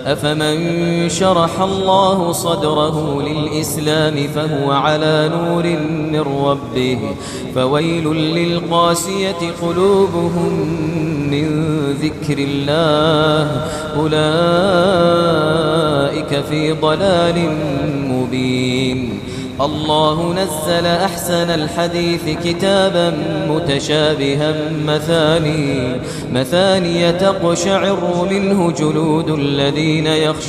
أفمن شرح الله صدره للإسلام فهو على نور من ربه فويل للقاسية قلوبهم من ذكر الله أولئك في ضلال مبين. الله نزل أحسن الحديث كتابا متشابها مثاني تقشعر منه جلود الذين يخشون